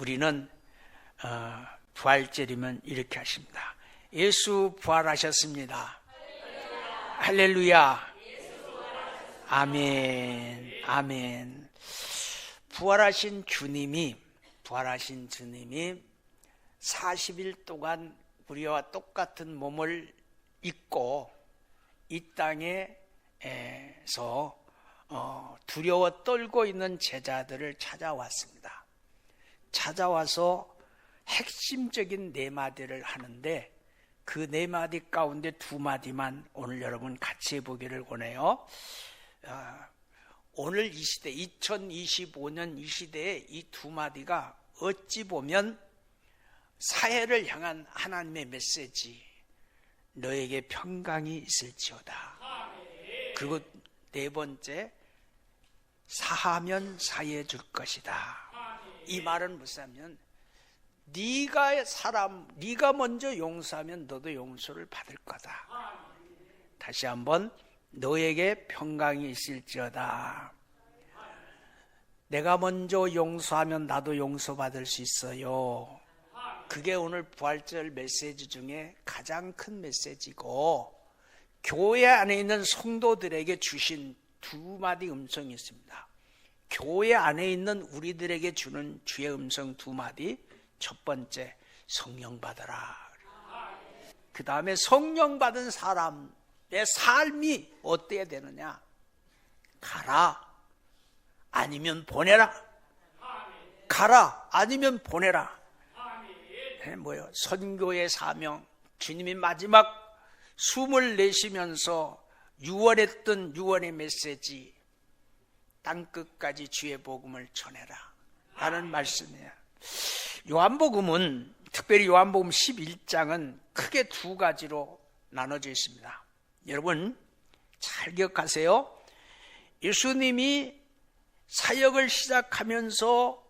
우리는 부활절이면 이렇게 하십니다. 예수 부활하셨습니다. 할렐루야. 아멘. 아멘. 부활하신 주님이 40일 동안 우리와 똑같은 몸을 입고 이 땅에서 두려워 떨고 있는 제자들을 찾아왔습니다. 찾아와서 핵심적인 4마디를 하는데 그 4마디 가운데 2마디만 오늘 여러분 같이 해보기를 원해요. 오늘 이 시대, 2025년 이 시대에 이 2마디가 어찌 보면 사회를 향한 하나님의 메시지, 너에게 평강이 있을지어다. 그리고 4번째, 사하면 사해 줄 것이다. 이 말은 무엇이냐면 네가 먼저 용서하면 너도 용서를 받을 거다. 다시 한번, 너에게 평강이 있을지어다. 내가 먼저 용서하면 나도 용서받을 수 있어요. 그게 오늘 부활절 메시지 중에 가장 큰 메시지고, 교회 안에 있는 성도들에게 주신 2마디 음성이 있습니다. 교회 안에 있는 우리들에게 주는 주의 음성 2마디. 첫 번째, 성령 받아라. 그 다음에 성령 받은 사람의 삶이 어때야 되느냐? 가라, 아니면 보내라. 가라, 아니면 보내라. 뭐요? 선교의 사명. 주님이 마지막 숨을 내쉬면서 유언했던 유언의 메시지, 땅끝까지 주의 복음을 전해라 라는 말씀이에요. 요한복음은, 특별히 요한복음 11장은 크게 2가지로 나눠져 있습니다. 여러분 잘 기억하세요. 예수님이 사역을 시작하면서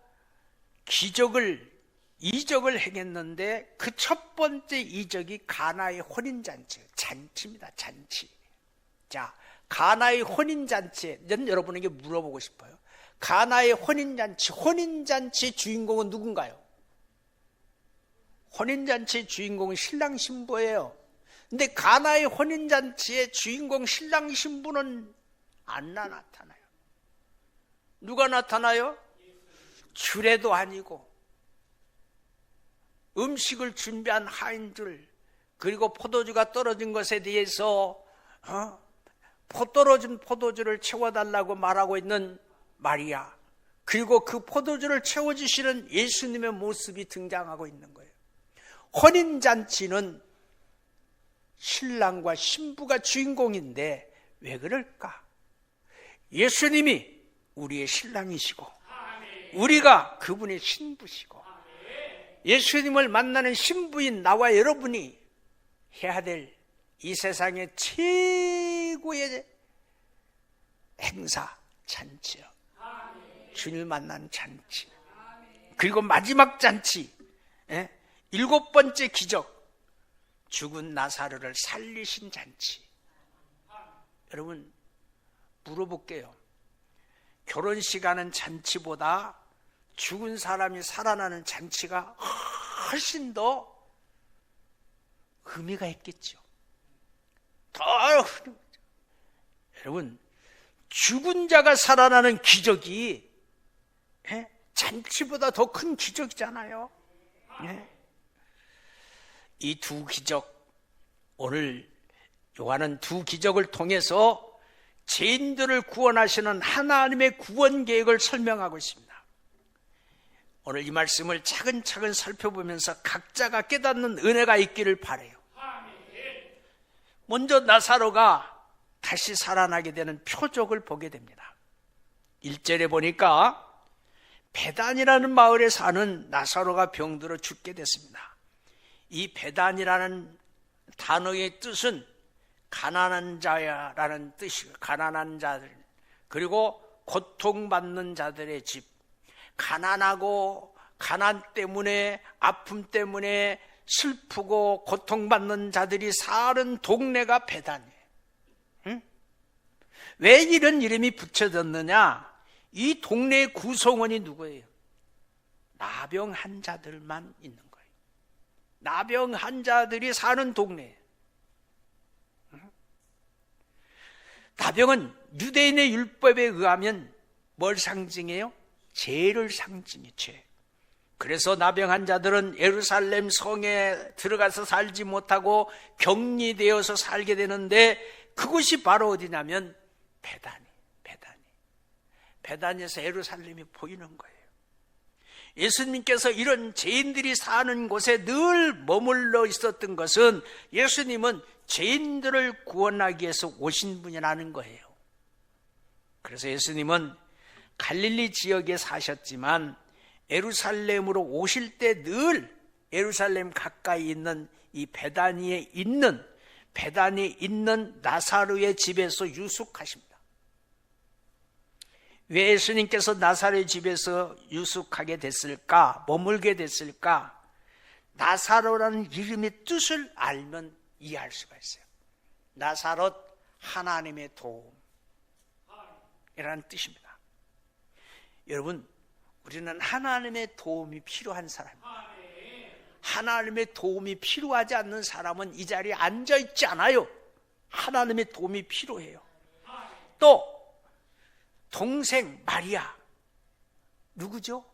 이적을 행했는데 그 첫 번째 이적이 가나의 혼인잔치예요. 잔치입니다. 잔치. 자, 가나의 혼인잔치에 여러분에게 물어보고 싶어요. 가나의 혼인잔치 주인공은 누군가요? 혼인잔치의 주인공은 신랑 신부예요. 근데 가나의 혼인잔치의 주인공 신랑 신부는 안 나타나요. 누가 나타나요? 주례도 아니고 음식을 준비한 하인들, 그리고 포도주가 떨어진 것에 대해서 떨어진 포도주를 채워달라고 말하고 있는 마리아, 그리고 그 포도주를 채워주시는 예수님의 모습이 등장하고 있는 거예요. 혼인잔치는 신랑과 신부가 주인공인데 왜 그럴까? 예수님이 우리의 신랑이시고 우리가 그분의 신부시고, 예수님을 만나는 신부인 나와 여러분이 해야 될 이 세상의 최고의 행사, 잔치요. 주님을 만난 잔치. 그리고 마지막 잔치, 7번째 기적, 죽은 나사로를 살리신 잔치. 여러분 물어볼게요. 결혼식 하는 잔치보다 죽은 사람이 살아나는 잔치가 훨씬 더 의미가 있겠죠. 여러분, 죽은 자가 살아나는 기적이 잔치보다 더 큰 기적이잖아요. 이 2 기적, 오늘 요한은 2 기적을 통해서 죄인들을 구원하시는 하나님의 구원 계획을 설명하고 있습니다. 오늘 이 말씀을 차근차근 살펴보면서 각자가 깨닫는 은혜가 있기를 바라요. 먼저 나사로가 다시 살아나게 되는 표적을 보게 됩니다. 1절에 보니까 베단이라는 마을에 사는 나사로가 병들어 죽게 됐습니다. 이 베단이라는 단어의 뜻은 가난한 자야라는 뜻이고, 가난한 자들, 그리고 고통받는 자들의 집, 가난하고 가난 때문에, 아픔 때문에 슬프고 고통받는 자들이 사는 동네가 베단이에요. 왜 이런 이름이 붙여졌느냐? 이 동네의 구성원이 누구예요? 나병 환자들만 있는 거예요. 나병 환자들이 사는 동네에. 나병은 유대인의 율법에 의하면 뭘 상징해요? 죄를 상징해, 죄. 그래서 나병 환자들은 예루살렘 성에 들어가서 살지 못하고 격리되어서 살게 되는데, 그곳이 바로 어디냐면 베다니에서 예루살렘이 보이는 거예요. 예수님께서 이런 죄인들이 사는 곳에 늘 머물러 있었던 것은 예수님은 죄인들을 구원하기 위해서 오신 분이라는 거예요. 그래서 예수님은 갈릴리 지역에 사셨지만 예루살렘으로 오실 때 늘 예루살렘 가까이 있는 이 베다니에 있는 나사로의 집에서 유숙하십니다. 왜 예수님께서 나사로의 집에서 유숙하게 됐을까? 머물게 됐을까? 나사로라는 이름의 뜻을 알면 이해할 수가 있어요. 나사롯, 하나님의 도움이라는 뜻입니다. 여러분, 우리는 하나님의 도움이 필요한 사람입니다. 하나님의 도움이 필요하지 않는 사람은 이 자리에 앉아있지 않아요. 하나님의 도움이 필요해요. 또 동생 마리아, 누구죠?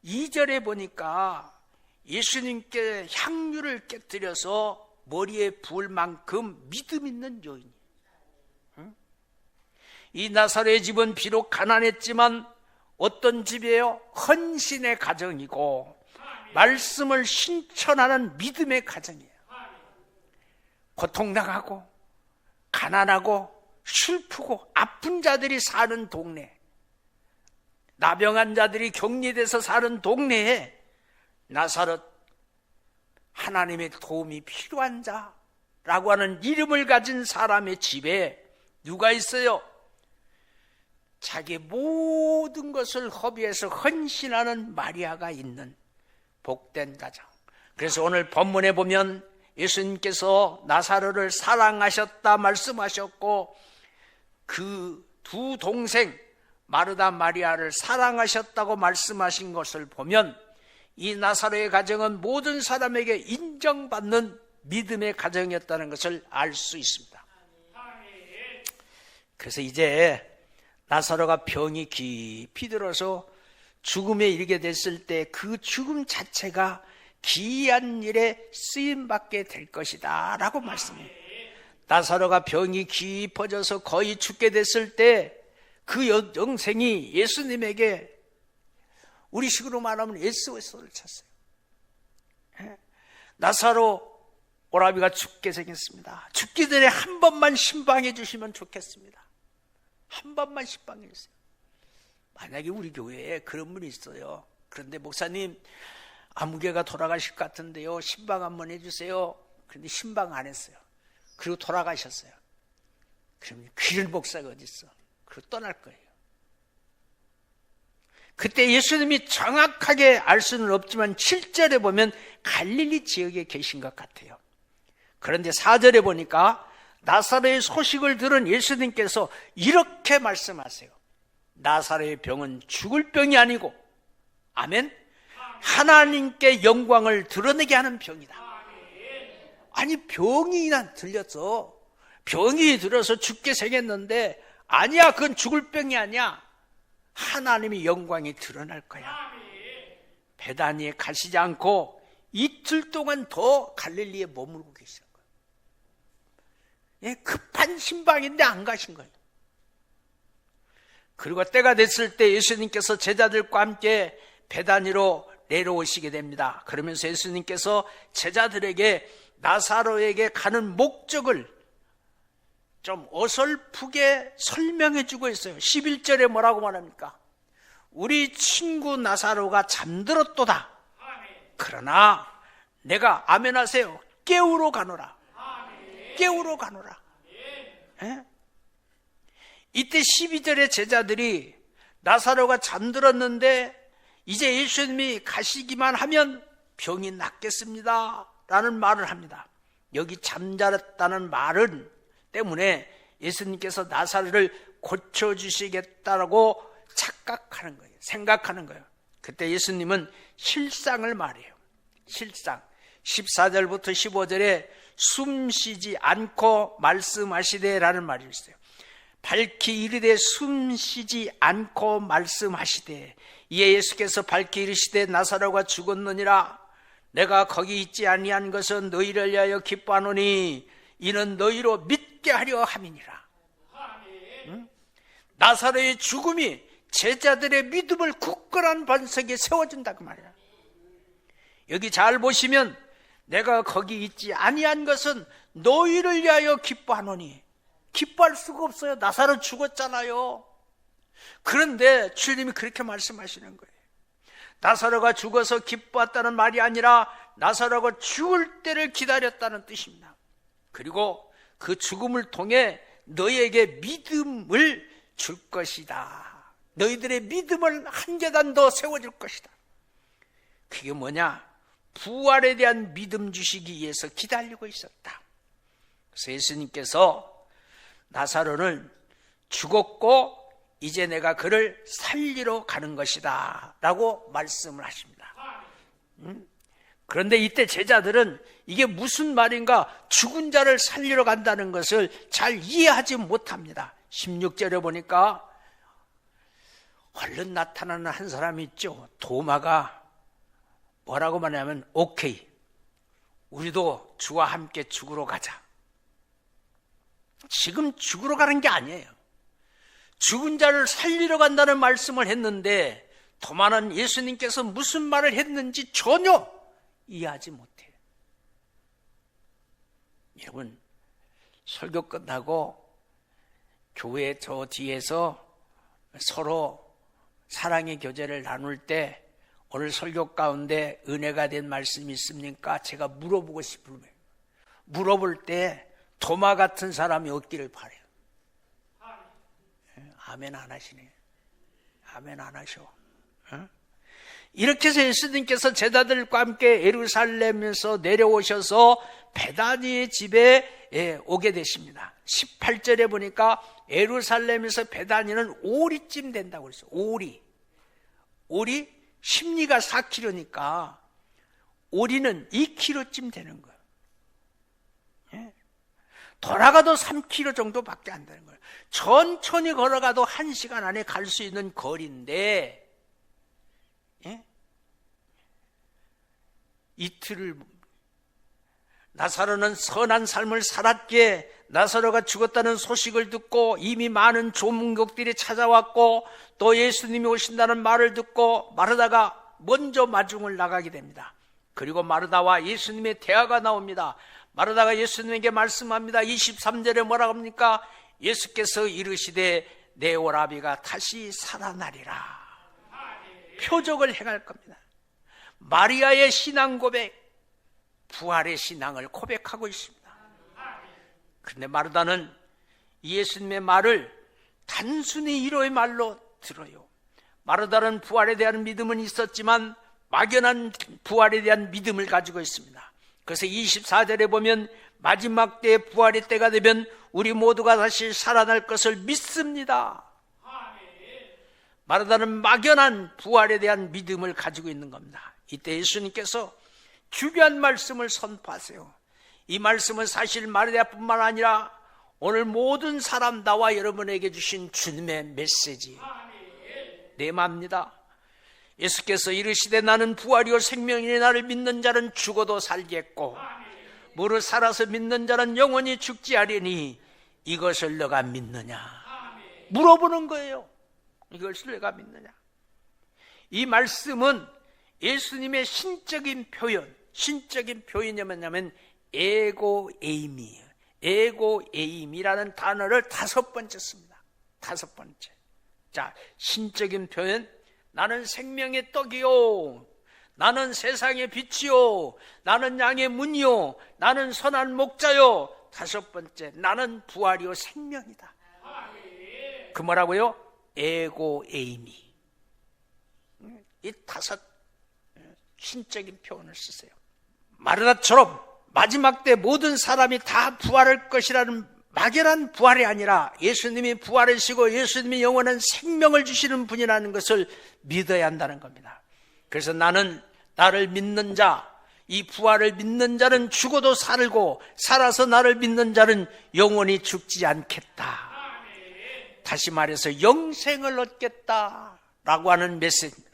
2절에 보니까 예수님께 향유를 깨뜨려서 머리에 부을 만큼 믿음 있는 여인이에요. 이 나사로의 집은 비록 가난했지만 어떤 집이에요? 헌신의 가정이고 말씀을 신천하는 믿음의 가정이에요. 고통당하고 가난하고 슬프고 아픈 자들이 사는 동네, 나병한 자들이 격리돼서 사는 동네에 나사롯, 하나님의 도움이 필요한 자라고 하는 이름을 가진 사람의 집에 누가 있어요? 자기 모든 것을 허비해서 헌신하는 마리아가 있는 복된 가정. 그래서 오늘 본문에 보면 예수님께서 나사로를 사랑하셨다 말씀하셨고, 그 두 동생 마르다 마리아를 사랑하셨다고 말씀하신 것을 보면 이 나사로의 가정은 모든 사람에게 인정받는 믿음의 가정이었다는 것을 알 수 있습니다. 그래서 이제 나사로가 병이 깊이 들어서 죽음에 이르게 됐을 때 그 죽음 자체가 기이한 일에 쓰임받게 될 것이다 라고 말씀해요. 나사로가 병이 깊어져서 거의 죽게 됐을 때 그 영생이 예수님에게 우리식으로 말하면 SOS를 쳤어요. 나사로 오라비가 죽게 생겼습니다. 죽기 전에 한 번만 신방해 주시면 좋겠습니다. 한 번만 신방해 주세요. 만약에 우리 교회에 그런 분이 있어요. 그런데 목사님, 아무개가 돌아가실 것 같은데요, 신방 한번 해주세요. 그런데 신방 안 했어요. 그리고 돌아가셨어요. 그러면 그런 목사가 어디 있어? 그리고 떠날 거예요. 그때 예수님이 정확하게 알 수는 없지만 7절에 보면 갈릴리 지역에 계신 것 같아요. 그런데 4절에 보니까 나사로의 소식을 들은 예수님께서 이렇게 말씀하세요. 나사로의 병은 죽을 병이 아니고, 아멘, 하나님께 영광을 드러내게 하는 병이다. 아니, 병이 난 들렸어. 병이 들어서 죽게 생겼는데 아니야, 그건 죽을 병이 아니야. 하나님의 영광이 드러날 거야. 베다니에 가시지 않고 이틀 동안 더 갈릴리에 머물고 계신 거예요. 예, 급한 신방인데 안 가신 거예요. 그리고 때가 됐을 때 예수님께서 제자들과 함께 베다니로 내려오시게 됩니다. 그러면서 예수님께서 제자들에게 나사로에게 가는 목적을 좀 어설프게 설명해 주고 있어요. 11절에 뭐라고 말합니까? 우리 친구 나사로가 잠들었도다. 그러나 내가, 아멘 하세요, 깨우러 가노라. 깨우러 가노라. 예? 이때 12절에 제자들이 나사로가 잠들었는데 이제 예수님이 가시기만 하면 병이 낫겠습니다 라는 말을 합니다. 여기 잠자렸다는 말은 때문에 예수님께서 나사로를 고쳐주시겠다라고 착각하는 거예요. 생각하는 거예요. 그때 예수님은 실상을 말해요. 실상. 14절부터 15절에 숨쉬지 않고 말씀하시되라는 말이 있어요. 밝히 이르되 숨쉬지 않고 말씀하시되, 이에 예수께서 밝히 이르시되 나사로가 죽었느니라. 내가 거기 있지 아니한 것은 너희를 위하여 기뻐하노니 이는 너희로 믿게 하려 함이니라. 나사로의 죽음이 제자들의 믿음을 굳건한 반석에 세워준다고 말이야. 여기 잘 보시면 내가 거기 있지 아니한 것은 너희를 위하여 기뻐하노니, 기뻐할 수가 없어요. 나사로 죽었잖아요. 그런데 주님이 그렇게 말씀하시는 거예요. 나사로가 죽어서 기뻐했다는 말이 아니라 나사로가 죽을 때를 기다렸다는 뜻입니다. 그리고 그 죽음을 통해 너희에게 믿음을 줄 것이다. 너희들의 믿음을 한 계단 더 세워줄 것이다. 그게 뭐냐? 부활에 대한 믿음 주시기 위해서 기다리고 있었다. 그래서 예수님께서 나사로는 죽었고 이제 내가 그를 살리러 가는 것이다 라고 말씀을 하십니다. 그런데 이때 제자들은 이게 무슨 말인가, 죽은 자를 살리러 간다는 것을 잘 이해하지 못합니다. 16절에 보니까 얼른 나타나는 한 사람이 있죠. 도마가 뭐라고 말하냐면 오케이, 우리도 주와 함께 죽으러 가자. 지금 죽으러 가는 게 아니에요. 죽은 자를 살리러 간다는 말씀을 했는데 도마는 예수님께서 무슨 말을 했는지 전혀 이해하지 못해요. 여러분, 설교 끝나고 교회 저 뒤에서 서로 사랑의 교제를 나눌 때 오늘 설교 가운데 은혜가 된 말씀이 있습니까? 제가 물어보고 싶은 거예요. 물어볼 때 도마 같은 사람이 없기를 바라요. 아멘 안 하시네. 아멘 안 하셔. 이렇게 해서 예수님께서 제자들과 함께 예루살렘에서 내려오셔서 베다니의 집에 오게 되십니다. 18절에 보니까 예루살렘에서 베다니는 오리쯤 된다고 그랬어요. 오리 심리가 4km니까 오리는 2km쯤 되는 거예요. 돌아가도 3km 정도밖에 안 되는 거예요. 천천히 걸어가도 1시간 안에 갈 수 있는 거리인데 이틀을, 나사로는 선한 삶을 살았기에 나사로가 죽었다는 소식을 듣고 이미 많은 조문객들이 찾아왔고 또 예수님이 오신다는 말을 듣고 마르다가 먼저 마중을 나가게 됩니다. 그리고 마르다와 예수님의 대화가 나옵니다. 마르다가 예수님에게 말씀합니다. 23절에 뭐라고 합니까? 예수께서 이르시되 내 오라비가 다시 살아나리라. 표적을 행할 겁니다. 마리아의 신앙 고백, 부활의 신앙을 고백하고 있습니다. 그런데 마르다는 예수님의 말을 단순히 위로의 말로 들어요. 마르다는 부활에 대한 믿음은 있었지만 막연한 부활에 대한 믿음을 가지고 있습니다. 그래서 24절에 보면 마지막 때의 부활의 때가 되면 우리 모두가 다시 살아날 것을 믿습니다. 마르다는 막연한 부활에 대한 믿음을 가지고 있는 겁니다. 이때 예수님께서 중요한 말씀을 선포하세요. 이 말씀은 사실 마르다뿐만 아니라 오늘 모든 사람, 나와 여러분에게 주신 주님의 메시지, 내마입니다. 예수께서 이르시되 나는 부활이요 생명이니 나를 믿는 자는 죽어도 살겠고 무릇 살아서 믿는 자는 영원히 죽지 아니하니 이것을 너가 믿느냐? 물어보는 거예요. 이것을 내가 믿느냐? 이 말씀은 예수님의 신적인 표현이 뭐냐면 에고에임이에요. 에고에임이라는 단어를 5번째 씁니다. 5번째. 자, 신적인 표현. 나는 생명의 떡이요, 나는 세상의 빛이요, 나는 양의 문이요, 나는 선한 목자요. 5번째, 나는 부활이요 생명이다. 그 뭐라고요? 에고에이미. 이 5 신적인 표현을 쓰세요. 마르다처럼 마지막 때 모든 사람이 다 부활할 것이라는 막연한 부활이 아니라 예수님이 부활하시고 예수님이 영원한 생명을 주시는 분이라는 것을 믿어야 한다는 겁니다. 그래서 나는 나를 믿는 자, 이 부활을 믿는 자는 죽어도 살고 살아서 나를 믿는 자는 영원히 죽지 않겠다. 다시 말해서 영생을 얻겠다라고 하는 메시지입니다.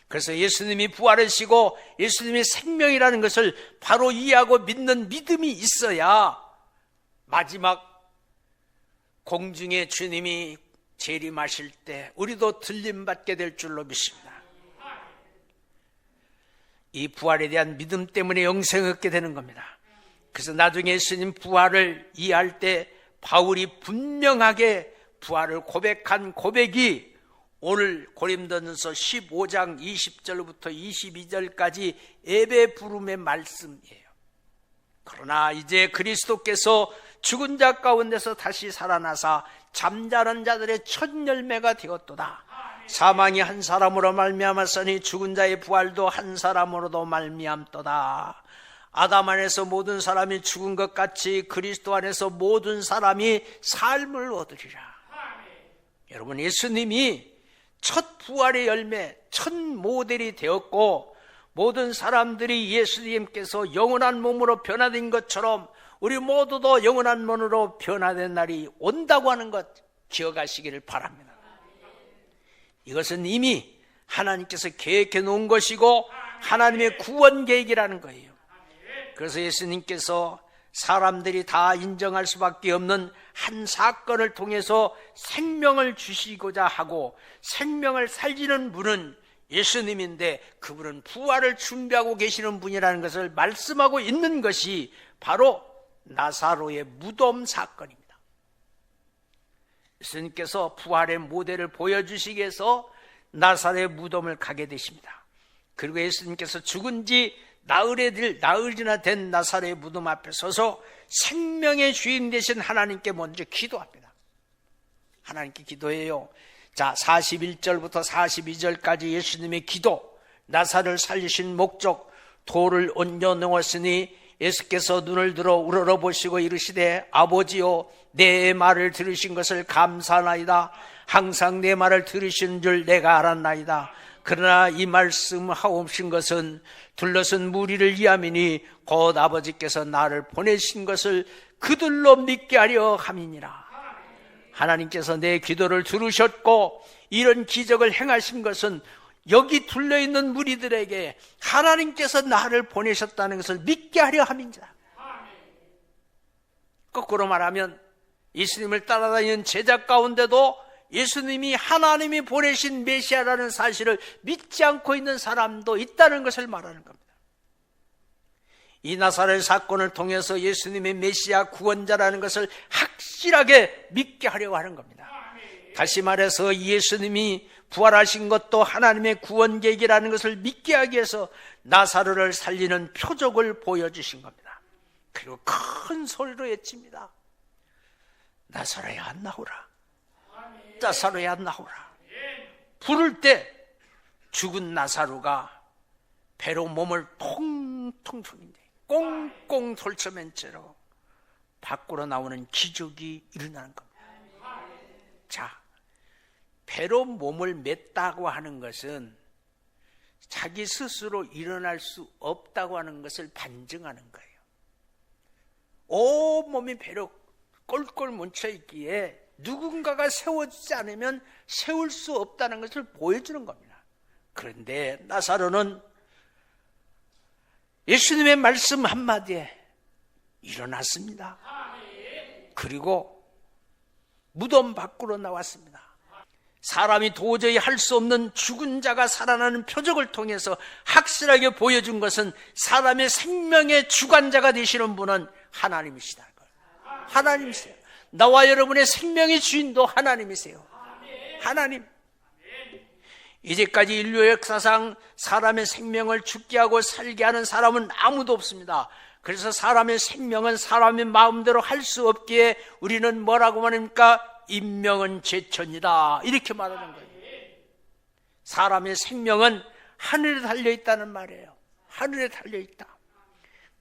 그래서 예수님이 부활하시고 예수님이 생명이라는 것을 바로 이해하고 믿는 믿음이 있어야 마지막 공중에 주님이 재림하실 때 우리도 들림받게 될 줄로 믿습니다. 이 부활에 대한 믿음 때문에 영생을 얻게 되는 겁니다. 그래서 나중에 예수님 부활을 이해할 때 바울이 분명하게 부활을 고백한 고백이 오늘 고린도전서 15장 20절부터 22절까지 예배 부름의 말씀이에요. 그러나 이제 그리스도께서 죽은 자 가운데서 다시 살아나사 잠자는 자들의 첫 열매가 되었도다. 사망이 한 사람으로 말미암았으니 죽은 자의 부활도 한 사람으로도 말미암도다. 아담 안에서 모든 사람이 죽은 것 같이 그리스도 안에서 모든 사람이 삶을 얻으리라. 여러분, 예수님이 첫 부활의 열매, 첫 모델이 되었고 모든 사람들이 예수님께서 영원한 몸으로 변화된 것처럼 우리 모두도 영원한 몸으로 변화된 날이 온다고 하는 것 기억하시기를 바랍니다. 이것은 이미 하나님께서 계획해 놓은 것이고 하나님의 구원 계획이라는 거예요. 그래서 예수님께서 사람들이 다 인정할 수밖에 없는 한 사건을 통해서 생명을 주시고자 하고 생명을 살리는 분은 예수님인데 그분은 부활을 준비하고 계시는 분이라는 것을 말씀하고 있는 것이 바로 나사로의 무덤 사건입니다. 예수님께서 부활의 모델을 보여주시기 위해서 나사로의 무덤을 가게 되십니다. 그리고 예수님께서 죽은 지 나흘이나 된 나사로의 무덤 앞에 서서 생명의 주인 되신 하나님께 먼저 기도합니다. 하나님께 기도해요. 자, 41절부터 42절까지 예수님의 기도, 나사로를 살리신 목적, 돌을 얹어 넣었으니 예수께서 눈을 들어 우러러보시고 이르시되 아버지여 내 말을 들으신 것을 감사하나이다. 항상 내 말을 들으신 줄 내가 알았나이다. 그러나 이 말씀 하옵신 것은 둘러선 무리를 위함이니 곧 아버지께서 나를 보내신 것을 그들로 믿게 하려 함이니라. 하나님께서 내 기도를 들으셨고 이런 기적을 행하신 것은 여기 둘러있는 무리들에게 하나님께서 나를 보내셨다는 것을 믿게 하려 함이니라. 거꾸로 말하면 예수님을 따라다니는 제자 가운데도 예수님이 하나님이 보내신 메시아라는 사실을 믿지 않고 있는 사람도 있다는 것을 말하는 겁니다. 이 나사렛 사건을 통해서 예수님의 메시아 구원자라는 것을 확실하게 믿게 하려고 하는 겁니다. 다시 말해서 예수님이 부활하신 것도 하나님의 구원 계획이라는 것을 믿게 하기 위해서 나사로를 살리는 표적을 보여주신 겁니다. 그리고 큰 소리로 외칩니다. 나사로야 나오라. 나사로야 나오라. 부를 때 죽은 나사로가 배로 몸을 통통 돌린데 꽁꽁 돌쳐맨 채로 밖으로 나오는 기적이 일어나는 겁니다. 자, 배로 몸을 맸다고 하는 것은 자기 스스로 일어날 수 없다고 하는 것을 반증하는 거예요. 온 몸이 배로 꼴꼴 뭉쳐있기에 누군가가 세워주지 않으면 세울 수 없다는 것을 보여주는 겁니다. 그런데 나사로는 예수님의 말씀 한마디에 일어났습니다. 그리고 무덤 밖으로 나왔습니다. 사람이 도저히 할 수 없는 죽은 자가 살아나는 표적을 통해서 확실하게 보여준 것은 사람의 생명의 주관자가 되시는 분은 하나님이시다는 거예요. 하나님이세요. 나와 여러분의 생명의 주인도 하나님이세요. 하나님. 이제까지 인류 역사상 사람의 생명을 죽게 하고 살게 하는 사람은 아무도 없습니다. 그래서 사람의 생명은 사람의 마음대로 할 수 없기에 우리는 뭐라고 말합니까? 인명은 제천이다, 이렇게 말하는 거예요. 사람의 생명은 하늘에 달려있다는 말이에요. 하늘에 달려있다.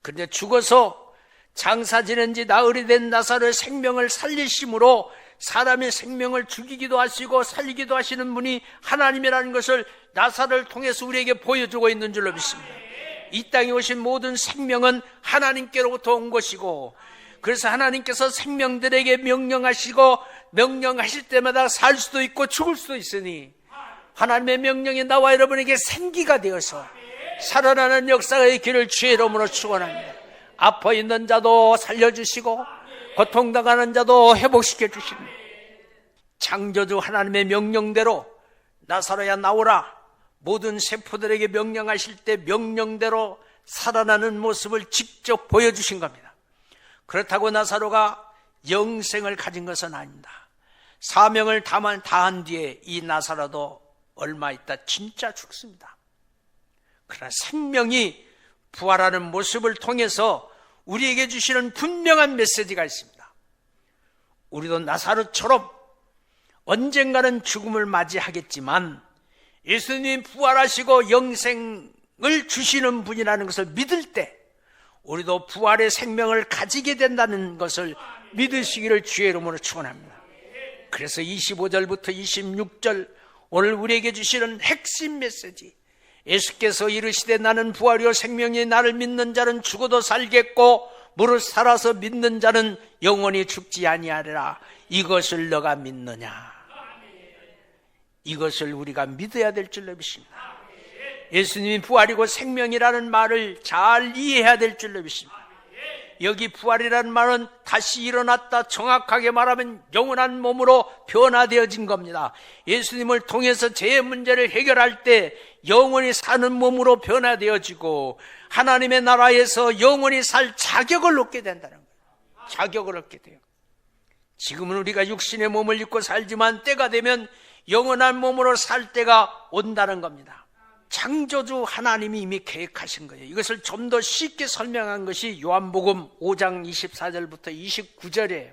그런데 죽어서 장사 지낸 지 나흘이 된 나사로의 생명을 살리심으로 사람의 생명을 죽이기도 하시고 살리기도 하시는 분이 하나님이라는 것을 나사로를 통해서 우리에게 보여주고 있는 줄로 믿습니다. 이 땅에 오신 모든 생명은 하나님께로부터 온 것이고, 그래서 하나님께서 생명들에게 명령하시고 명령하실 때마다 살 수도 있고 죽을 수도 있으니, 하나님의 명령이 나와 여러분에게 생기가 되어서 살아나는 역사의 길을 주의 이름으로 축원합니다. 아파 있는 자도 살려주시고 고통당하는 자도 회복시켜 주십니다. 창조주 하나님의 명령대로 나사로야 나오라, 모든 세포들에게 명령하실 때 명령대로 살아나는 모습을 직접 보여주신 겁니다. 그렇다고 나사로가 영생을 가진 것은 아닙니다. 사명을 다한 뒤에 이 나사로도 얼마 있다 진짜 죽습니다. 그러나 생명이 부활하는 모습을 통해서 우리에게 주시는 분명한 메시지가 있습니다. 우리도 나사로처럼 언젠가는 죽음을 맞이하겠지만 예수님이 부활하시고 영생을 주시는 분이라는 것을 믿을 때 우리도 부활의 생명을 가지게 된다는 것을 믿으시기를 주의 이름으로 축원합니다. 그래서 25절부터 26절 오늘 우리에게 주시는 핵심 메시지, 예수께서 이르시되 나는 부활이요 생명이 나를 믿는 자는 죽어도 살겠고 무릇 살아서 믿는 자는 영원히 죽지 아니하리라. 이것을 너가 믿느냐? 이것을 우리가 믿어야 될 줄로 믿습니다. 예수님이 부활이고 생명이라는 말을 잘 이해해야 될 줄로 믿습니다. 여기 부활이라는 말은 다시 일어났다, 정확하게 말하면 영원한 몸으로 변화되어진 겁니다. 예수님을 통해서 제 문제를 해결할 때 영원히 사는 몸으로 변화되어지고 하나님의 나라에서 영원히 살 자격을 얻게 된다는 거예요. 자격을 얻게 돼요. 지금은 우리가 육신의 몸을 입고 살지만 때가 되면 영원한 몸으로 살 때가 온다는 겁니다. 창조주 하나님이 이미 계획하신 거예요. 이것을 좀 더 쉽게 설명한 것이 요한복음 5장 24절부터 29절이에요.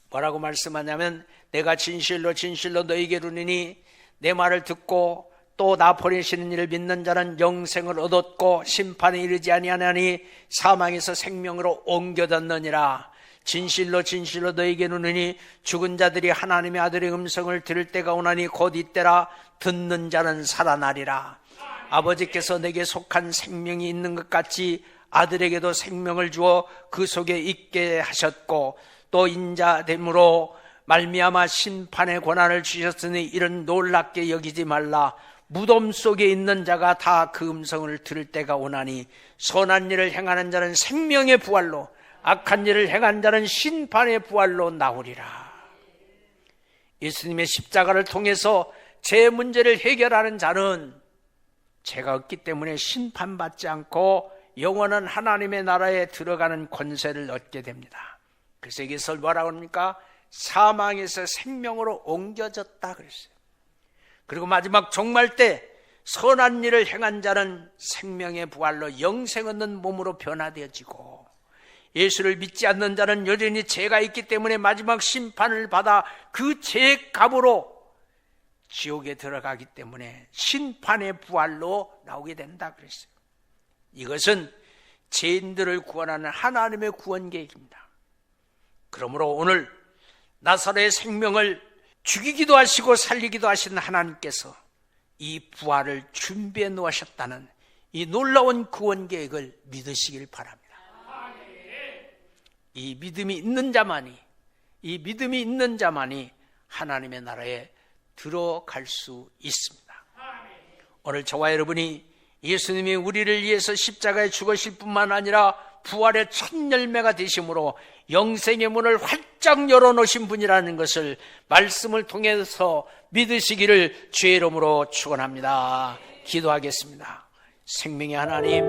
뭐라고 말씀하냐면 내가 진실로 진실로 너희에게 이르노니 내 말을 듣고 또 나 보내시는 이를 믿는 자는 영생을 얻었고 심판에 이르지 아니하나니 사망에서 생명으로 옮겨졌느니라. 진실로 진실로 너희에게 이르노니 죽은 자들이 하나님의 아들의 음성을 들을 때가 오나니 곧 이때라. 듣는 자는 살아나리라. 아버지께서 내게 속한 생명이 있는 것 같이 아들에게도 생명을 주어 그 속에 있게 하셨고 또 인자됨으로 말미암아 심판의 권한을 주셨으니 이런 놀랍게 여기지 말라. 무덤 속에 있는 자가 다 그 음성을 들을 때가 오나니 선한 일을 행하는 자는 생명의 부활로 악한 일을 행한 자는 심판의 부활로 나오리라. 예수님의 십자가를 통해서 제 문제를 해결하는 자는 죄가 없기 때문에 심판받지 않고 영원한 하나님의 나라에 들어가는 권세를 얻게 됩니다. 그래서 이것을 뭐라고 합니까? 사망에서 생명으로 옮겨졌다 그랬어요. 그리고 마지막 종말 때 선한 일을 행한 자는 생명의 부활로 영생 얻는 몸으로 변화되어지고 예수를 믿지 않는 자는 여전히 죄가 있기 때문에 마지막 심판을 받아 그 죄의 값으로 지옥에 들어가기 때문에 심판의 부활로 나오게 된다 그랬어요. 이것은 죄인들을 구원하는 하나님의 구원 계획입니다. 그러므로 오늘 나사로의 생명을 죽이기도 하시고 살리기도 하시는 하나님께서 이 부활을 준비해 놓으셨다는 이 놀라운 구원 계획을 믿으시길 바랍니다. 이 믿음이 있는 자만이 하나님의 나라에 들어갈 수 있습니다. 오늘 저와 여러분이 예수님이 우리를 위해서 십자가에 죽으실 뿐만 아니라 부활의 첫 열매가 되심으로 영생의 문을 활짝 열어놓으신 분이라는 것을 말씀을 통해서 믿으시기를 주의 이름으로 축원합니다. 기도하겠습니다. 생명의 하나님,